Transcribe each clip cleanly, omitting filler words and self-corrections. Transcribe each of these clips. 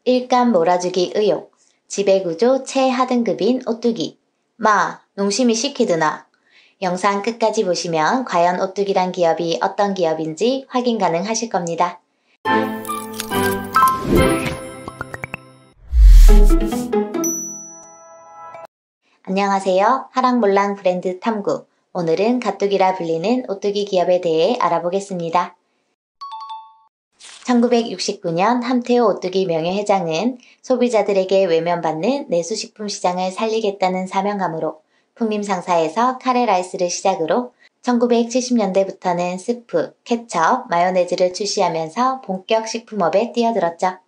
일감 몰아주기 의혹, 지배구조 최하등급인 오뚜기, 마, 농심이 시키드나. 영상 끝까지 보시면 과연 오뚜기란 기업이 어떤 기업인지 확인 가능하실 겁니다. 안녕하세요. 하랑몰랑 브랜드 탐구. 오늘은 가뚜기라 불리는 오뚜기 기업에 대해 알아보겠습니다. 1969년 함태호 오뚜기 명예회장은 소비자들에게 외면받는 내수식품 시장을 살리겠다는 사명감으로 풍림상사에서 카레라이스를 시작으로 1970년대부터는 스프, 케첩, 마요네즈를 출시하면서 본격 식품업에 뛰어들었죠.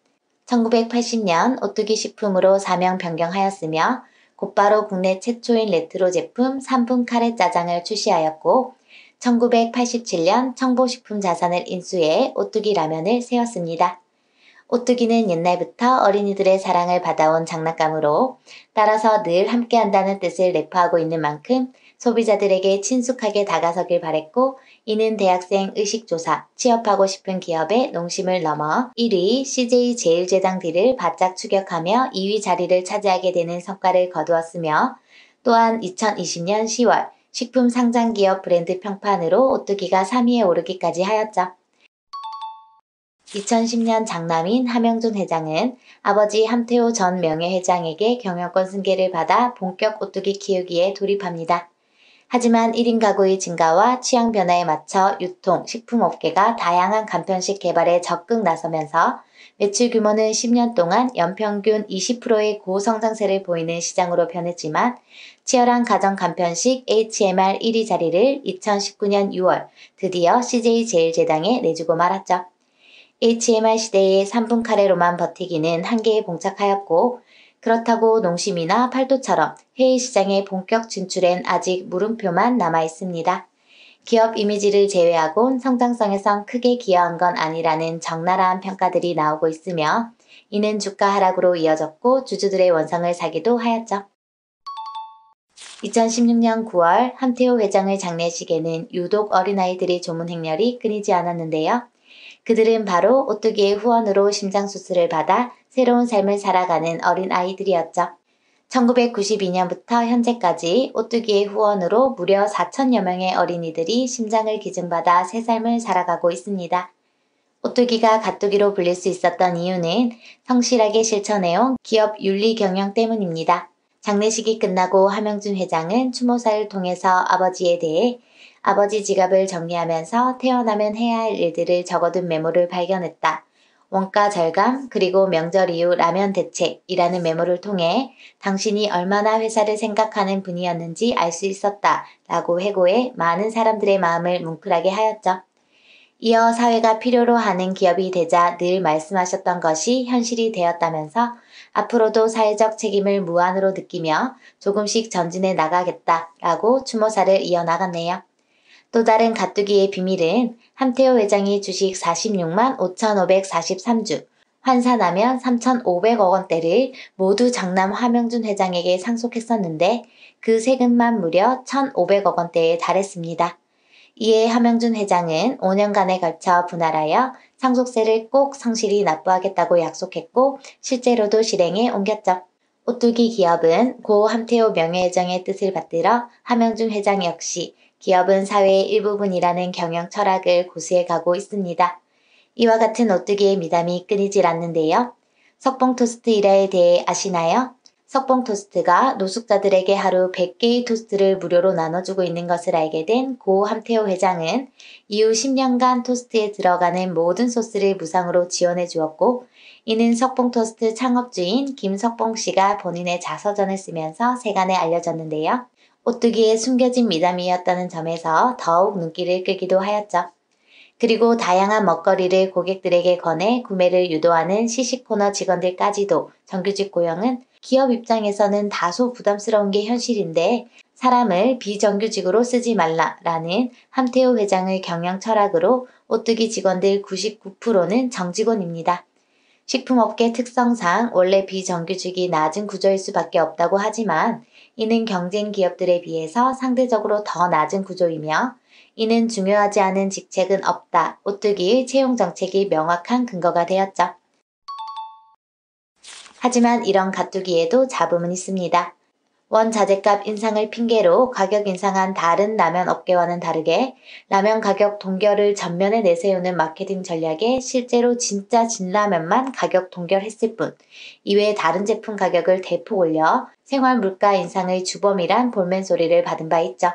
1980년 오뚜기 식품으로 사명 변경하였으며 곧바로 국내 최초인 레트로 제품 3분 카레 짜장을 출시하였고 1987년 청보식품 자산을 인수해 오뚜기 라면을 세웠습니다. 오뚜기는 옛날부터 어린이들의 사랑을 받아온 장난감으로 따라서 늘 함께한다는 뜻을 내포하고 있는 만큼 소비자들에게 친숙하게 다가서길 바랬고 이는 대학생 의식조사, 취업하고 싶은 기업의 농심을 넘어 1위 CJ제일제당 뒤를 바짝 추격하며 2위 자리를 차지하게 되는 성과를 거두었으며 또한 2020년 10월 식품 상장기업 브랜드 평판으로 오뚜기가 3위에 오르기까지 하였죠. 2010년 장남인 함영준 회장은 아버지 함태호 전 명예회장에게 경영권 승계를 받아 본격 오뚜기 키우기에 돌입합니다. 하지만 1인 가구의 증가와 취향 변화에 맞춰 유통, 식품업계가 다양한 간편식 개발에 적극 나서면서 매출 규모는 10년 동안 연평균 20%의 고성장세를 보이는 시장으로 변했지만 치열한 가정 간편식 HMR 1위 자리를 2019년 6월 드디어 CJ제일제당에 내주고 말았죠. HMR 시대의 3분 카레로만 버티기는 한계에 봉착하였고 그렇다고 농심이나 팔도처럼 해외 시장에 본격 진출엔 아직 물음표만 남아 있습니다. 기업 이미지를 제외하곤 성장성에선 크게 기여한 건 아니라는 적나라한 평가들이 나오고 있으며 이는 주가 하락으로 이어졌고 주주들의 원성을 사기도 하였죠. 2016년 9월 함태호 회장의 장례식에는 유독 어린아이들의 조문 행렬이 끊이지 않았는데요. 그들은 바로 오뚜기의 후원으로 심장수술을 받아 새로운 삶을 살아가는 어린아이들이었죠. 1992년부터 현재까지 오뚜기의 후원으로 무려 4천여 명의 어린이들이 심장을 기증받아 새 삶을 살아가고 있습니다. 오뚜기가 가뚜기로 불릴 수 있었던 이유는 성실하게 실천해온 기업 윤리 경영 때문입니다. 장례식이 끝나고 함영준 회장은 추모사를 통해서 아버지에 대해 아버지 지갑을 정리하면서 태어나면 해야 할 일들을 적어둔 메모를 발견했다. 원가 절감 그리고 명절 이후 라면 대책이라는 메모를 통해 당신이 얼마나 회사를 생각하는 분이었는지 알 수 있었다 라고 회고해 많은 사람들의 마음을 뭉클하게 하였죠. 이어 사회가 필요로 하는 기업이 되자 늘 말씀하셨던 것이 현실이 되었다면서 앞으로도 사회적 책임을 무한으로 느끼며 조금씩 전진해 나가겠다라고 추모사를 이어나갔네요. 또 다른 가뚜기의 비밀은 함태호 회장이 주식 46만 5,543주, 환산하면 3,500억 원대를 모두 장남 함영준 회장에게 상속했었는데 그 세금만 무려 1,500억 원대에 달했습니다. 이에 함영준 회장은 5년간에 걸쳐 분할하여 상속세를 꼭 성실히 납부하겠다고 약속했고 실제로도 실행에 옮겼죠. 오뚜기 기업은 고 함태호 명예회장의 뜻을 받들어 함영준 회장 역시 기업은 사회의 일부분이라는 경영 철학을 고수해 가고 있습니다. 이와 같은 오뚜기의 미담이 끊이질 않는데요. 석봉토스트 일화에 대해 아시나요? 석봉토스트가 노숙자들에게 하루 100개의 토스트를 무료로 나눠주고 있는 것을 알게 된 고 함태호 회장은 이후 10년간 토스트에 들어가는 모든 소스를 무상으로 지원해 주었고 이는 석봉토스트 창업주인 김석봉 씨가 본인의 자서전을 쓰면서 세간에 알려졌는데요. 오뚜기의 숨겨진 미담이었다는 점에서 더욱 눈길을 끄기도 하였죠. 그리고 다양한 먹거리를 고객들에게 권해 구매를 유도하는 시식코너 직원들까지도 정규직 고용은 기업 입장에서는 다소 부담스러운 게 현실인데 사람을 비정규직으로 쓰지 말라라는 함태호 회장의 경영 철학으로 오뚜기 직원들 99%는 정직원입니다. 식품업계 특성상 원래 비정규직이 낮은 구조일 수밖에 없다고 하지만 이는 경쟁 기업들에 비해서 상대적으로 더 낮은 구조이며 이는 중요하지 않은 직책은 없다. 오뚜기의 채용 정책이 명확한 근거가 되었죠. 하지만 이런 가뚜기에도 잡음은 있습니다. 원자재값 인상을 핑계로 가격 인상한 다른 라면 업계와는 다르게 라면 가격 동결을 전면에 내세우는 마케팅 전략에 실제로 진짜 진라면만 가격 동결했을 뿐 이외의 다른 제품 가격을 대폭 올려 생활 물가 인상의 주범이란 볼멘 소리를 받은 바 있죠.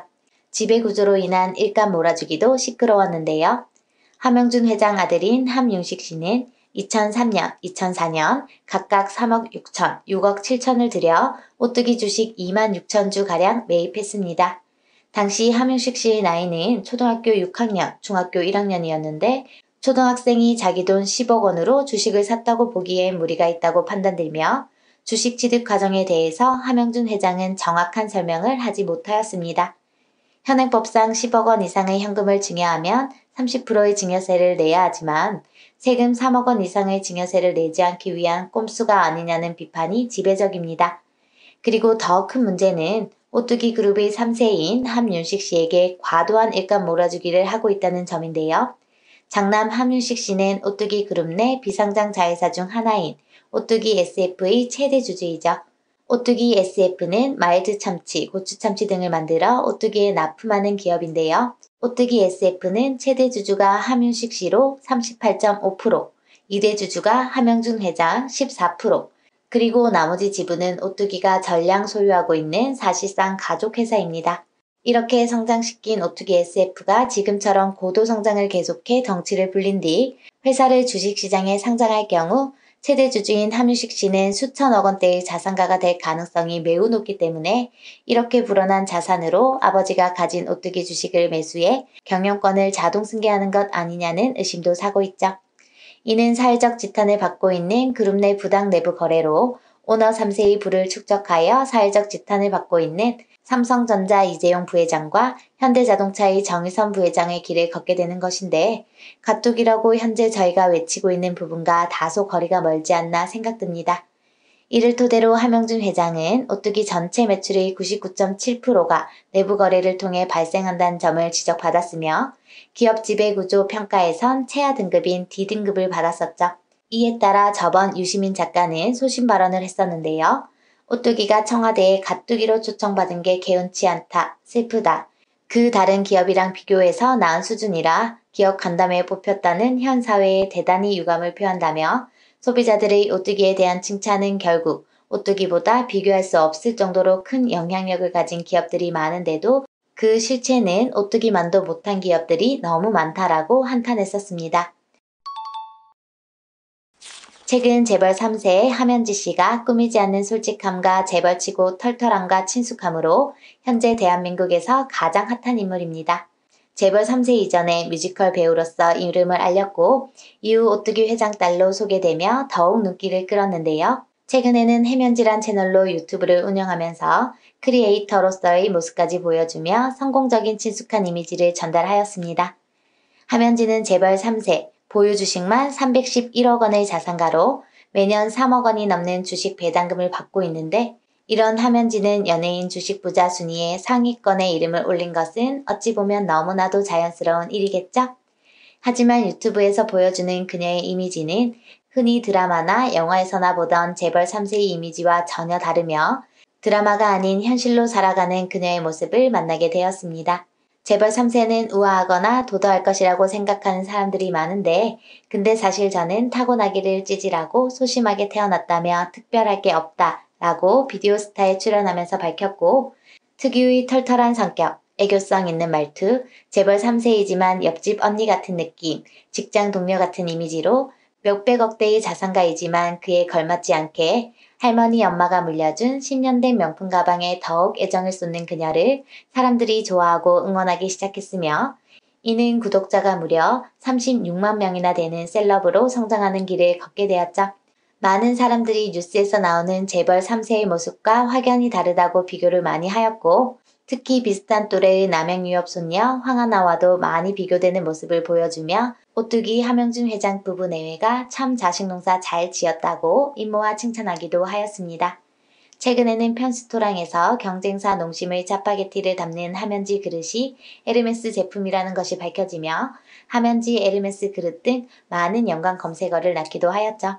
지배구조로 인한 일감 몰아주기도 시끄러웠는데요. 함영준 회장 아들인 함윤식 씨는 2003년, 2004년 각각 3억 6천, 6억 7천을 들여 오뚜기 주식 2만 6천 주가량 매입했습니다. 당시 함윤식 씨의 나이는 초등학교 6학년, 중학교 1학년이었는데 초등학생이 자기 돈 10억 원으로 주식을 샀다고 보기엔 무리가 있다고 판단되며 주식 취득 과정에 대해서 함영준 회장은 정확한 설명을 하지 못하였습니다. 현행법상 10억 원 이상의 현금을 증여하면 30%의 증여세를 내야 하지만 세금 3억 원 이상의 증여세를 내지 않기 위한 꼼수가 아니냐는 비판이 지배적입니다. 그리고 더 큰 문제는 오뚜기 그룹의 3세인 함윤식 씨에게 과도한 일감 몰아주기를 하고 있다는 점인데요. 장남 함윤식 씨는 오뚜기 그룹 내 비상장 자회사 중 하나인 오뚜기 SF의 최대 주주이죠. 오뚜기 SF는 마일드 참치, 고추 참치 등을 만들어 오뚜기에 납품하는 기업인데요. 오뚜기 SF는 최대 주주가 함윤식 씨로 38.5%, 2대 주주가 함영준 회장 14%, 그리고 나머지 지분은 오뚜기가 전량 소유하고 있는 사실상 가족회사입니다. 이렇게 성장시킨 오뚜기 SF가 지금처럼 고도 성장을 계속해 덩치를 불린 뒤 회사를 주식시장에 상장할 경우 최대 주주인 함윤식 씨는 수천억 원대의 자산가가 될 가능성이 매우 높기 때문에 이렇게 불어난 자산으로 아버지가 가진 오뚜기 주식을 매수해 경영권을 자동 승계하는 것 아니냐는 의심도 사고 있죠. 이는 사회적 지탄을 받고 있는 그룹 내 부당 내부 거래로 오너 3세의 부를 축적하여 사회적 지탄을 받고 있는 삼성전자 이재용 부회장과 현대자동차의 정의선 부회장의 길을 걷게 되는 것인데 가뚝이라고 현재 저희가 외치고 있는 부분과 다소 거리가 멀지 않나 생각됩니다. 이를 토대로 함영준 회장은 오뚜기 전체 매출의 99.7%가 내부 거래를 통해 발생한다는 점을 지적받았으며 기업 지배구조 평가에선 최하 등급인 D등급을 받았었죠. 이에 따라 저번 유시민 작가는 소신 발언을 했었는데요. 오뚜기가 청와대에 가뚜기로 초청받은 게 개운치 않다, 슬프다. 그 다른 기업이랑 비교해서 나은 수준이라 기업 간담회에 뽑혔다는 현 사회에 대단히 유감을 표한다며 소비자들의 오뚜기에 대한 칭찬은 결국 오뚜기보다 비교할 수 없을 정도로 큰 영향력을 가진 기업들이 많은데도 그 실체는 오뚜기만도 못한 기업들이 너무 많다라고 한탄했었습니다. 최근 재벌 3세의 함현지 씨가 꾸미지 않는 솔직함과 재벌치고 털털함과 친숙함으로 현재 대한민국에서 가장 핫한 인물입니다. 재벌 3세 이전에 뮤지컬 배우로서 이름을 알렸고 이후 오뚜기 회장 딸로 소개되며 더욱 눈길을 끌었는데요. 최근에는 해면지란 채널로 유튜브를 운영하면서 크리에이터로서의 모습까지 보여주며 성공적인 친숙한 이미지를 전달하였습니다. 함현지는 재벌 3세, 보유 주식만 311억 원의 자산가로 매년 3억 원이 넘는 주식 배당금을 받고 있는데 이런 함현지는 연예인 주식 부자 순위에 상위권에 이름을 올린 것은 어찌 보면 너무나도 자연스러운 일이겠죠? 하지만 유튜브에서 보여주는 그녀의 이미지는 흔히 드라마나 영화에서나 보던 재벌 3세의 이미지와 전혀 다르며 드라마가 아닌 현실로 살아가는 그녀의 모습을 만나게 되었습니다. 재벌 3세는 우아하거나 도도할 것이라고 생각하는 사람들이 많은데 근데 사실 저는 타고나기를 찌질하고 소심하게 태어났다며 특별할 게 없다 라고 비디오스타에 출연하면서 밝혔고 특유의 털털한 성격, 애교성 있는 말투, 재벌 3세이지만 옆집 언니 같은 느낌, 직장 동료 같은 이미지로 몇백억대의 자산가이지만 그에 걸맞지 않게 할머니 엄마가 물려준 10년 된 명품 가방에 더욱 애정을 쏟는 그녀를 사람들이 좋아하고 응원하기 시작했으며 이는 구독자가 무려 36만 명이나 되는 셀럽으로 성장하는 길을 걷게 되었죠. 많은 사람들이 뉴스에서 나오는 재벌 3세의 모습과 확연히 다르다고 비교를 많이 하였고 특히 비슷한 또래의 남양유업 손녀 황하나와도 많이 비교되는 모습을 보여주며 오뚜기 함영준 회장 부부 내외가 참 자식농사 잘 지었다고 임모와 칭찬하기도 하였습니다. 최근에는 편스토랑에서 경쟁사 농심의 짜파게티를 담는 함현지 그릇이 에르메스 제품이라는 것이 밝혀지며 함현지 에르메스 그릇 등 많은 연관 검색어를 낳기도 하였죠.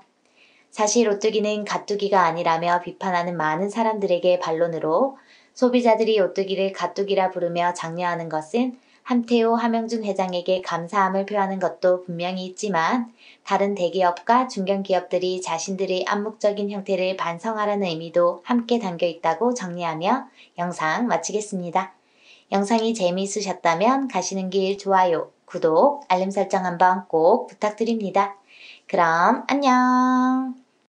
사실 오뚜기는 가뚜기가 아니라며 비판하는 많은 사람들에게 반론으로 소비자들이 오뚜기를 가뚜기라 부르며 장려하는 것은 함태호 함영준 회장에게 감사함을 표하는 것도 분명히 있지만 다른 대기업과 중견기업들이 자신들의 암묵적인 형태를 반성하라는 의미도 함께 담겨 있다고 정리하며 영상 마치겠습니다. 영상이 재미있으셨다면 가시는 길 좋아요, 구독, 알림 설정 한번 꼭 부탁드립니다. 그럼 안녕!